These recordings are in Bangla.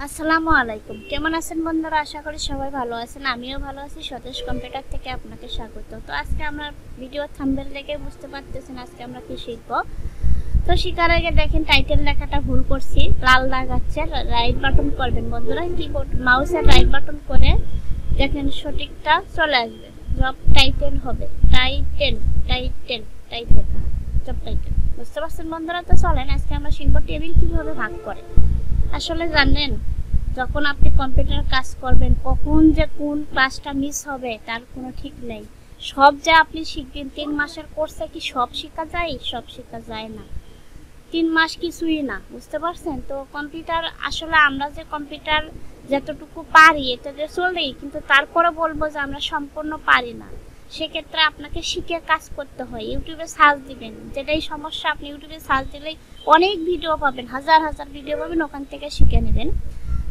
আসসালামু আলাইকুম। কেমন আছেন বন্ধুরা? আশা করি সবাই ভালো আছেন। আমিও ভালো আছি। স্বদেশ কম্পিউটার থেকে আপনাকে স্বাগত। তো আজকে আমরা ভিডিও থাম্বনেল দেখে বুঝতে পারতেছেন আজকে আমরা কি শিখব। তো শেখার আগে দেখেন টাইটেল লেখাটা ভুল করছি, লাল দাগ আছে। রাইট বাটন করবেন বন্ধুরা, কিবোর্ড মাউসের রাইট বাটন করে দেখেন সঠিকটা চলে আসবে। জব টাইটেল হবে title title title job title. বুঝতে পারছেন বন্ধুরা? তো চলেন আজকে আমরা শিখব টেবিল কিভাবে ভাগ করে। আসলে জানেন, যখন আপনি কম্পিউটার কাজ করবেন কখন যে কোন ক্লাসটা মিস হবে তার কোনো ঠিক নেই। সব যা আপনি শিখবেন 3 মাসের কোর্সে কি সব শেখা যায়? সব শেখা যায় না। 3 মাস কিছুই না, বুঝতে পারছেন? তো কম্পিউটার আসলে আমরা যে কম্পিউটার যতটুকু পারি এটাতে চলেই, কিন্তু তারপরে বলবো যে আমরা সম্পূর্ণ পারি না। সেক্ষেত্রে আপনাকে শিখে কাজ করতে হয়। ইউটিউবে সার্চ দিবেন, যেটাই সমস্যা আপনি ইউটিউবে সার্চ দিলেই অনেক ভিডিও পাবেন, হাজার হাজার ভিডিও পাবেন, ওখান থেকে শিখে নেবেন।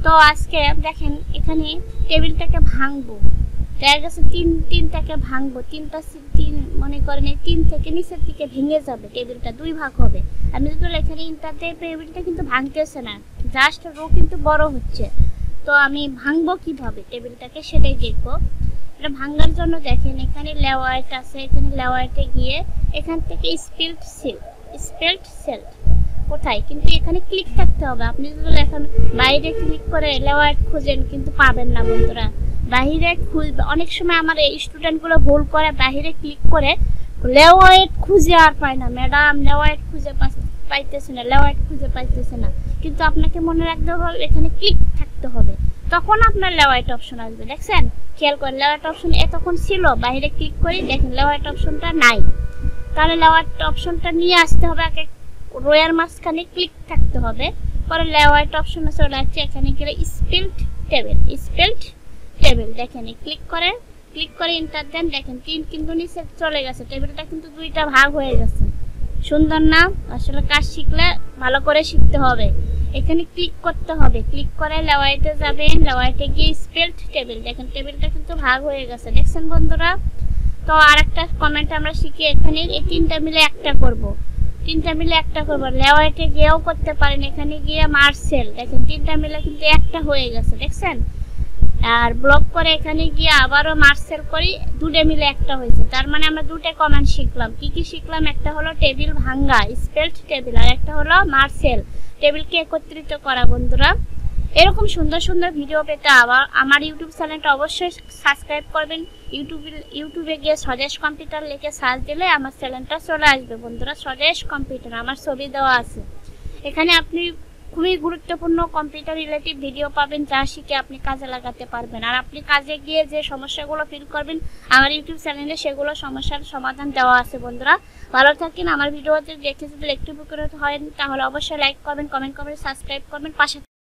তো আজকে দেখেন এখানে টেবিলটাকে ভাঙবো, দেখা গেছে তিনটাকে ভাঙবো। তিন মনে করেন এই 3 থেকে নিচের দিকে ভেঙে যাবে, টেবিলটা 2 ভাগ হবে। আমি যদি এখানে ইন্টারতে টেবিলটা কিন্তু ভাঙতেছে না, জাস্ট রো কিন্তু বড় হচ্ছে। তো আমি ভাঙবো কিভাবে টেবিলটাকে সেটাই দেখবো। এটা ভাঙার জন্য দেখেন এখানে লেআউট আছে, এখানে লেআউটে গিয়ে এখান থেকে স্পেল্ট সেল কোথায়, কিন্তু এখানে ক্লিক থাকতে হবে। আপনি যদি এখন বাইরে ক্লিক করে লেআউট খুঁজেন কিন্তু পাবেন না বন্ধুরা। বাইরে খুঁজবে, অনেক সময় আমার এই স্টুডেন্টগুলো ভুল করে, বাইরে ক্লিক করে লেআউট খুঁজে আর পায় না। ম্যাডাম লেআউট খুঁজে পাইতেছে না, লেআউট খুঁজে পাইতেছে না। কিন্তু আপনাকে মনে রাখতে হবে এখানে ক্লিক থাকতে হবে, তখন আপনার লেআউট অপশন আসবে। দেখছেন, খেয়াল করে লেআউট অপশন এতক্ষণ ছিল, বাইরে ক্লিক করে দেখেন লেআউট অপশনটা নাই। তাহলে লেআউট অপশনটা নিয়ে আসতে হবে, আগে রোয়ের মাঝখানে ক্লিক থাকতে হবে। পরে লেআউট অপশনে চলে আসছে, এখানে গেলে স্পেল্ট টেবিল দেখেন ক্লিক করে এন্টার দেন। দেখেন 3 কিন্তু নিচে চলে গেছে, টেবিলটা কিন্তু 2টা ভাগ হয়ে গেছে। সুন্দর না? আসলে কাজ শিখলে ভালো করে শিখতে হবে। এখানে ক্লিক করতে হবে, ক্লিক করে লেআউটে যাবেন, লেআউটে গিয়ে স্পেল্ট টেবিল দেখেন টেবিলটা কিন্তু ভাগ হয়ে গেছে। দেখছেন বন্ধুরা? তো আরেকটা কমেন্ট আমরা শিখি, এখানে এই 3টা মিলে একটা করব। লেআউটে গিয়েও করতে পারেন, এখানে গিয়ে মার্সেল দেখেন 3টা মিলে কিন্তু একটা হয়ে গেছে। দেখছেন? আর ব্লক করে এখানে গিয়ে আবারও মার্সেল করি, 2টে মিলে একটা হয়েছে। তার মানে আমরা 2টে কমান্ড শিখলাম। কি কি শিখলাম? একটা হলো টেবিল ভাঙ্গা স্পেল্ট টেবিল, আর একটা হলো মার্সেল টেবিলকে একত্রিত করা। বন্ধুরা, এরকম সুন্দর সুন্দর ভিডিও পেতে আমার ইউটিউব চ্যানেলটা অবশ্যই সাবস্ক্রাইব করবেন। ইউটিউবে গিয়ে স্বদেশ কম্পিউটার লিখে সার্চ দিলে আমার চ্যানেলটা চলে আসবে বন্ধুরা। স্বদেশ কম্পিউটার আমার ছবি দেওয়া আছে। এখানে আপনি খুবই গুরুত্বপূর্ণ কম্পিউটার রিলেটিভ ভিডিও পাবেন, যা শিখে আপনি কাজে লাগাতে পারবেন। আর আপনি কাজে গিয়ে যে সমস্যাগুলো ফিল করবেন আমার ইউটিউব চ্যানেলে সেগুলো সমস্যার সমাধান দেওয়া আছে। বন্ধুরা, ভালো থাকেন। আমার ভিডিওতে দেখে যদি একটু উপকৃত হয় তাহলে অবশ্যই লাইক করবেন, কমেন্ট করবেন, সাবস্ক্রাইব করবেন, পাশে